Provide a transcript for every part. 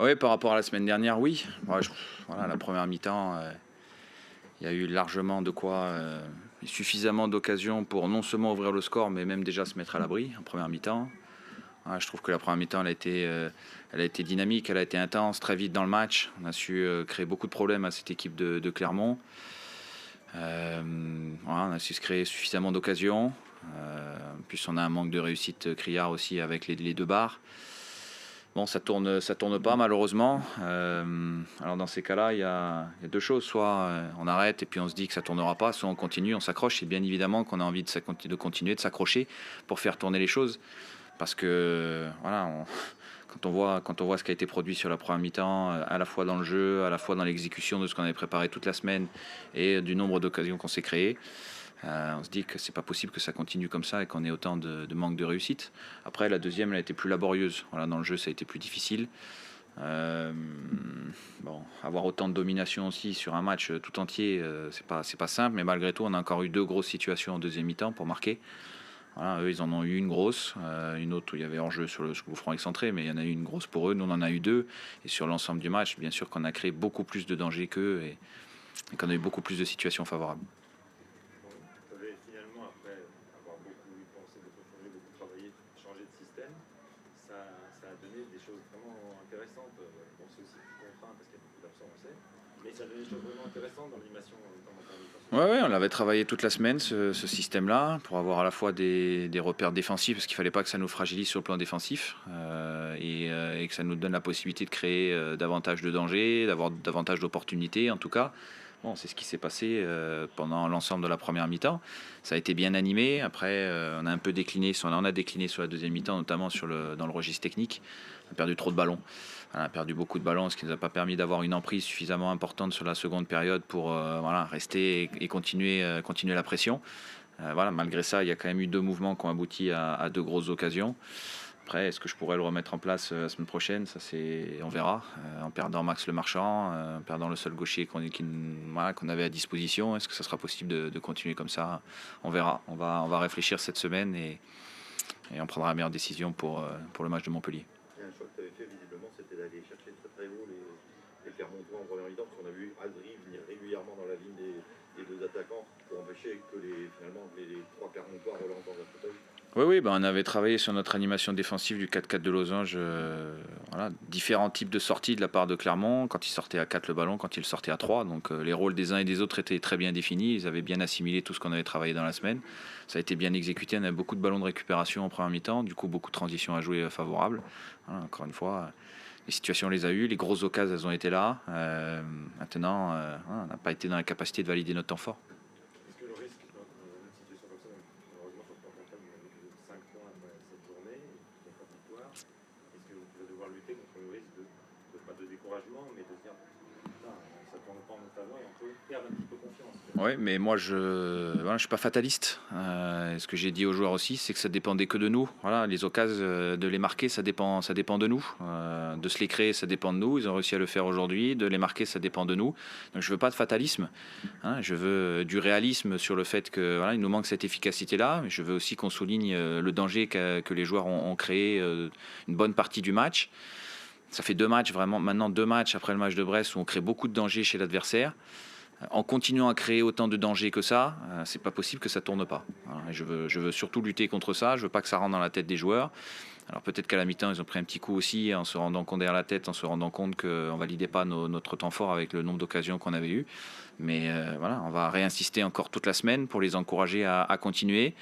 Oui, par rapport à la semaine dernière, oui. Ouais, voilà, la première mi-temps, il y a eu largement de quoi, suffisamment d'occasions pour non seulement ouvrir le score, mais même déjà se mettre à l'abri en première mi-temps. Ouais, je trouve que la première mi-temps, elle a été dynamique, elle a été intense, très vite dans le match. On a su créer beaucoup de problèmes à cette équipe de Clermont. Voilà, on a su se créer suffisamment d'occasions. En plus, on a un manque de réussite criard aussi avec les deux barres. Bon, ça tourne pas malheureusement. Alors dans ces cas-là, il y a deux choses. Soit on arrête et puis on se dit que ça tournera pas, soit on continue, on s'accroche. Et bien évidemment qu'on a envie de continuer, de s'accrocher pour faire tourner les choses. Parce que voilà, quand on voit ce qui a été produit sur la première mi-temps, à la fois dans le jeu, à la fois dans l'exécution de ce qu'on avait préparé toute la semaine et du nombre d'occasions qu'on s'est créées, on se dit que c'est pas possible que ça continue comme ça et qu'on ait autant de manque de réussite. Après, la deuxième, elle a été plus laborieuse. Voilà, dans le jeu, ça a été plus difficile. Euh, bon, avoir autant de domination aussi sur un match tout entier, c'est pas simple, mais malgré tout, on a encore eu deux grosses situations en deuxième mi-temps pour marquer. Voilà, eux, ils en ont eu une grosse, une autre où il y avait hors-jeu sur le coup franc excentré, mais il y en a eu une grosse pour eux. Nous, on en a eu deux. Et sur l'ensemble du match, bien sûr qu'on a créé beaucoup plus de dangers qu'eux et qu'on a eu beaucoup plus de situations favorables. Vous avez finalement, après avoir beaucoup pensé, beaucoup changé, beaucoup travaillé, changé de système, ça, ça a donné des choses vraiment intéressantes. Bon, c'est aussi plus contraint parce qu'il y a beaucoup d'absents, on sait, mais ça a donné des choses vraiment intéressantes dans l'animation, notamment en défensif. Ouais, ouais, on l'avait travaillé toute la semaine, ce système-là, pour avoir à la fois des repères défensifs, parce qu'il fallait pas que ça nous fragilise sur le plan défensif, et que ça nous donne la possibilité de créer davantage de dangers, d'avoir davantage d'opportunités, en tout cas. Bon, c'est ce qui s'est passé pendant l'ensemble de la première mi-temps. Ça a été bien animé. Après, on a un peu décliné, on a décliné sur la deuxième mi-temps, notamment dans le registre technique. On a perdu trop de ballons. On a perdu beaucoup de ballons, ce qui ne nous a pas permis d'avoir une emprise suffisamment importante sur la seconde période pour voilà, rester et continuer la pression. Voilà, malgré ça, il y a quand même eu deux mouvements qui ont abouti à deux grosses occasions. Après, est-ce que je pourrais le remettre en place la semaine prochaine? Ça, on verra. En perdant Max Le Marchand, en perdant le seul gaucher voilà, qu'on avait à disposition, est-ce que ça sera possible de continuer comme ça? On verra. On va réfléchir cette semaine et on prendra la meilleure décision pour le match de Montpellier. Et un choix que tu avais fait, visiblement, c'était d'aller chercher très très haut les Clermontois en première mi-temps, parce qu'on a vu Adri venir régulièrement dans la ligne des deux attaquants pour empêcher que finalement les trois Clermontois relancent dans un fauteuil. Oui, oui, on avait travaillé sur notre animation défensive du 4-4 de Losange. Voilà, différents types de sorties de la part de Clermont, quand ils sortaient à 4 le ballon, quand ils sortaient à 3. Donc les rôles des uns et des autres étaient très bien définis. Ils avaient bien assimilé tout ce qu'on avait travaillé dans la semaine. Ça a été bien exécuté. On avait beaucoup de ballons de récupération en première mi-temps. Du coup, beaucoup de transitions à jouer favorables. Voilà, encore une fois, les situations, on les a eues. Les grosses occasions, elles ont été là. Maintenant, voilà, on n'a pas été dans la capacité de valider notre temps fort. Est-ce que le risque, dans une situation comme ça, donc, malheureusement sur le plan comptable, vous n'avez que 5 points après cette journée, donc pas de victoire, est-ce que vous pouvez devoir lutter contre le risque pas de découragement, mais de se dire, putain, ça ne tourne pas en notre faveur et on peut perdre un petit peu confiance? Oui, mais moi, je suis pas fataliste. Ce que j'ai dit aux joueurs aussi, c'est que ça dépendait que de nous. Voilà, les occasions de les marquer, ça dépend de nous. De se les créer, ça dépend de nous. Ils ont réussi à le faire aujourd'hui. De les marquer, ça dépend de nous. Donc, je veux pas de fatalisme. Hein. Je veux du réalisme sur le fait que voilà, il nous manque cette efficacité-là. Mais je veux aussi qu'on souligne le danger que les joueurs ont créé une bonne partie du match. Ça fait deux matchs, vraiment, maintenant deux matchs après le match de Brest où on crée beaucoup de danger chez l'adversaire. En continuant à créer autant de dangers que ça, c'est pas possible que ça tourne pas. Voilà, et je veux surtout lutter contre ça. Je veux pas que ça rentre dans la tête des joueurs. Alors peut-être qu'à la mi-temps, ils ont pris un petit coup aussi en se rendant compte derrière la tête, en se rendant compte qu'on validait pas notre temps fort avec le nombre d'occasions qu'on avait eu. Mais voilà, on va réinsister encore toute la semaine pour les encourager à continuer.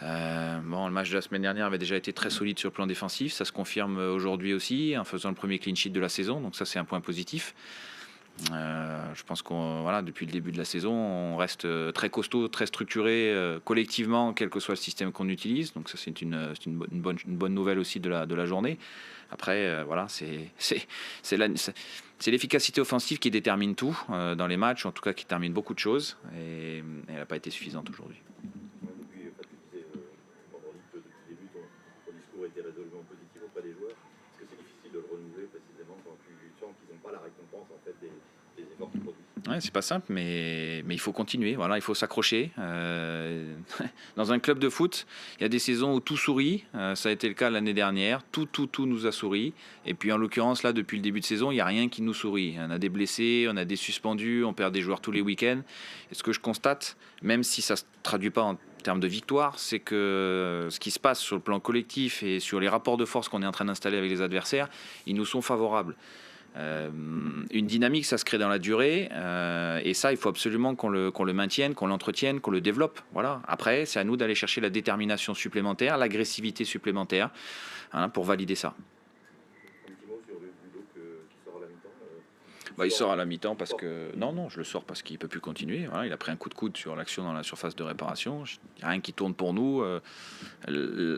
Bon, le match de la semaine dernière avait déjà été très solide sur le plan défensif. Ça se confirme aujourd'hui aussi en faisant le premier clean sheet de la saison. Donc ça, c'est un point positif. Je pense qu'on voilà, depuis le début de la saison, on reste très costaud, très structuré collectivement, quel que soit le système qu'on utilise. Donc ça, c'est une bonne nouvelle aussi de la journée. Après, voilà, c'est l'efficacité offensive qui détermine tout dans les matchs, en tout cas qui termine beaucoup de choses, et elle n'a pas été suffisante aujourd'hui. Depuis, tu disais vendredi que depuis le début, ton discours était résolument positif auprès des joueurs. Est-ce que c'est difficile de le renouveler précisément quand tu sens qu'ils n'ont pas la récompense en fait, des efforts qu'ils produisent? Ouais, c'est pas simple, mais il faut continuer. Voilà, il faut s'accrocher. Dans un club de foot, il y a des saisons où tout sourit. Ça a été le cas l'année dernière. Tout nous a souri. Et puis en l'occurrence, là, depuis le début de saison, il n'y a rien qui nous sourit. On a des blessés, on a des suspendus, on perd des joueurs tous les week-ends. Et ce que je constate, même si ça ne se traduit pas en termes de victoire, c'est que ce qui se passe sur le plan collectif et sur les rapports de force qu'on est en train d'installer avec les adversaires, ils nous sont favorables. Une dynamique, ça se crée dans la durée, et ça, il faut absolument qu'on le maintienne, qu'on l'entretienne, qu'on le développe. Voilà. Après, c'est à nous d'aller chercher la détermination supplémentaire, l'agressivité supplémentaire, hein, pour valider ça. Un petit mot sur le Ludo qui sort à la mi-temps. Il sort à la mi-temps parce que... Non, je le sors parce qu'il ne peut plus continuer. Voilà, il a pris un coup de coude sur l'action dans la surface de réparation. Il n'y a rien qui tourne pour nous.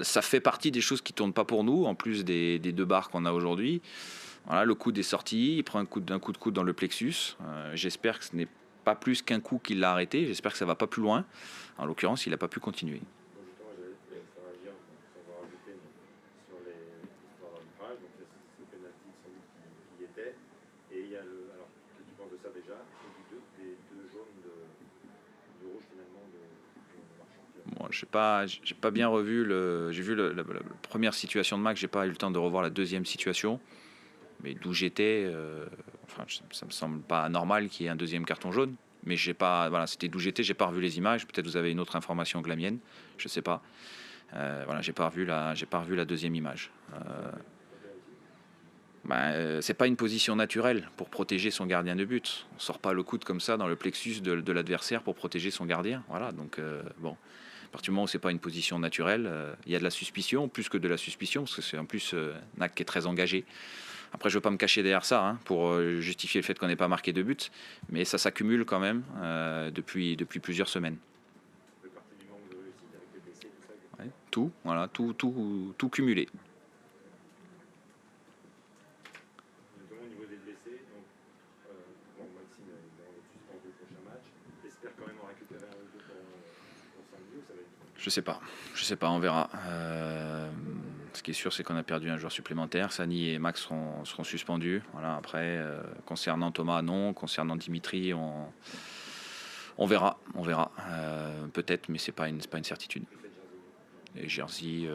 Ça fait partie des choses qui ne tournent pas pour nous, en plus des 2 barres qu'on a aujourd'hui. Voilà, le coude est sorti, il prend un coup de coude dans le plexus. J'espère que ce n'est pas plus qu'un coup qui l'a arrêté. J'espère que ça ne va pas plus loin. En l'occurrence, il n'a pas pu continuer. Bon, justement, j'allais faire réagir, sans avoir ajouté, mais sur l'histoire d'arbitrage. Donc, c'est le penalty sans doute qui y était. Et il y a alors, qu'est-ce que tu penses de ça déjà? Des 2 jaunes du rouge finalement de Marchand. Bon, j'ai pas bien revu j'ai vu la première situation de match. J'ai pas eu le temps de revoir la deuxième situation. Mais d'où j'étais, ça me semble pas normal qu'il y ait un deuxième carton jaune. Mais c'était d'où j'étais, j'ai pas revu les images. Peut-être vous avez une autre information que la mienne, je sais pas. J'ai pas revu la deuxième image. C'est pas une position naturelle pour protéger son gardien de but. On sort pas le coude comme ça dans le plexus de l'adversaire pour protéger son gardien. Voilà, donc bon. À partir du moment où c'est pas une position naturelle, il y a de la suspicion, plus que de la suspicion, parce que c'est en plus un acte qui est très engagé. Après, je ne veux pas me cacher derrière ça, hein, pour justifier le fait qu'on n'ait pas marqué de but, mais ça s'accumule quand même depuis plusieurs semaines. Ça fait partie du manque de réussite avec les blessés, tout ça. Ouais, tout cumulé. Notamment au niveau des blessés, donc Maxime est suspendu au prochain match. J'espère quand même en récupérer un ou deux pour samedi, ou ça va être difficile? Je sais pas, on verra. Ce qui est sûr, c'est qu'on a perdu un joueur supplémentaire. Sani et Max seront suspendus. Voilà. Après, concernant Thomas, non. Concernant Dimitri, on verra. Peut-être, mais c'est pas une certitude. Et Jersey,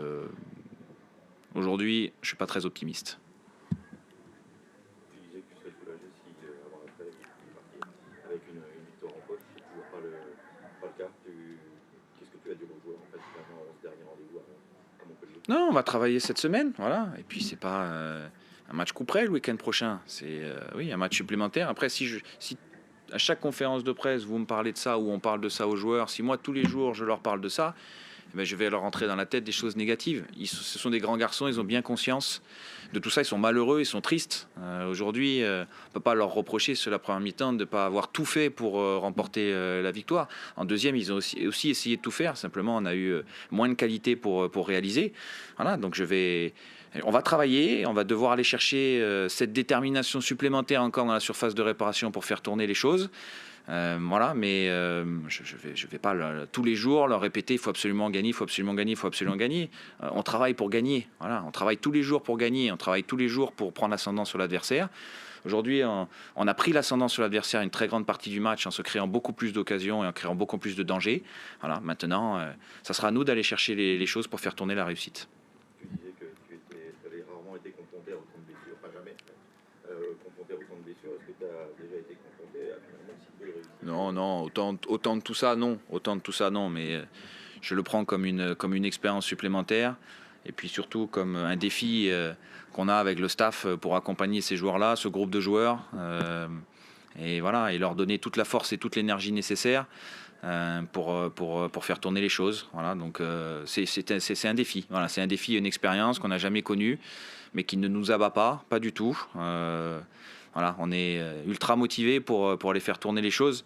aujourd'hui, je suis pas très optimiste. Tu disais que tu serais soulagé si avant la trêve, il partait avec une victoire en poche. C'est toujours pas le cas. Qu'est-ce que tu as dit aux joueurs en fait finalement avant ce dernier rendez-vous à Montpellier? Non, on va travailler cette semaine, voilà. Et puis c'est pas un match coup près le week-end prochain. C'est un match supplémentaire. Après, si à chaque conférence de presse vous me parlez de ça ou on parle de ça aux joueurs, si moi tous les jours je leur parle de ça, je vais leur rentrer dans la tête des choses négatives. Ce sont des grands garçons, ils ont bien conscience de tout ça, ils sont malheureux, ils sont tristes. Aujourd'hui, on ne peut pas leur reprocher sur la première mi-temps de ne pas avoir tout fait pour remporter la victoire. En deuxième, ils ont aussi essayé de tout faire, simplement on a eu moins de qualité pour réaliser. Voilà, donc on va travailler, on va devoir aller chercher cette détermination supplémentaire encore dans la surface de réparation pour faire tourner les choses. Mais je vais pas tous les jours leur répéter il faut absolument gagner. On travaille pour gagner. Voilà, on travaille tous les jours pour gagner. On travaille tous les jours pour prendre l'ascendant sur l'adversaire. Aujourd'hui, on a pris l'ascendant sur l'adversaire une très grande partie du match en se créant beaucoup plus d'occasions et en créant beaucoup plus de dangers. Voilà, maintenant, ça sera à nous d'aller chercher les choses pour faire tourner la réussite. Tu disais que tu avais rarement été confronté à autant de blessures, pas jamais confronté à autant de blessures. Est-ce que tu as déjà été confronté à finalement si peu de réussite? Non, autant de tout ça, non, mais je le prends comme une expérience supplémentaire et puis surtout comme un défi qu'on a avec le staff pour accompagner ces joueurs-là, ce groupe de joueurs, et voilà, et leur donner toute la force et toute l'énergie nécessaire pour faire tourner les choses. Voilà, donc c'est un défi. Voilà, c'est un défi, une expérience qu'on n'a jamais connue, mais qui ne nous abat pas du tout. Voilà, on est ultra motivé pour aller faire tourner les choses.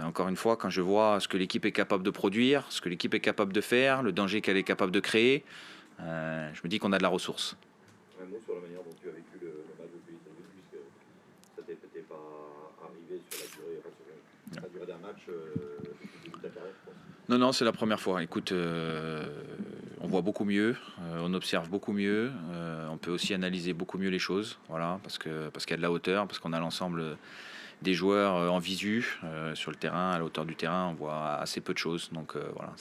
Encore une fois, quand je vois ce que l'équipe est capable de produire, ce que l'équipe est capable de faire, le danger qu'elle est capable de créer, je me dis qu'on a de la ressource. Un mot sur la manière dont tu as vécu le match de pays puisque ça t'est peut-être pas arrivé sur la durée d'un match depuis le début de ta carrière, je pense. Non, c'est la première fois. Écoute, on voit beaucoup mieux, on observe beaucoup mieux, on peut aussi analyser beaucoup mieux les choses, voilà, parce qu'il y a de la hauteur, parce qu'on a l'ensemble des joueurs en visu. Sur le terrain, à la hauteur du terrain, on voit assez peu de choses. Donc voilà,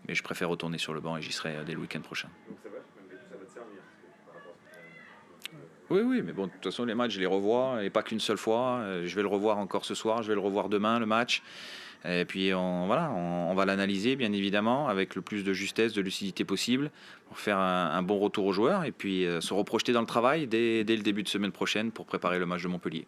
mais je préfère retourner sur le banc et j'y serai dès le week-end prochain. Donc ça va, malgré tout, ça va te servir par rapport à ce que Oui, mais bon, de toute façon, les matchs, je les revois, et pas qu'une seule fois. Je vais le revoir encore ce soir, je vais le revoir demain, le match. Et puis, on va l'analyser, bien évidemment, avec le plus de justesse, de lucidité possible, pour faire un bon retour aux joueurs, et puis se reprojeter dans le travail dès le début de semaine prochaine pour préparer le match de Montpellier.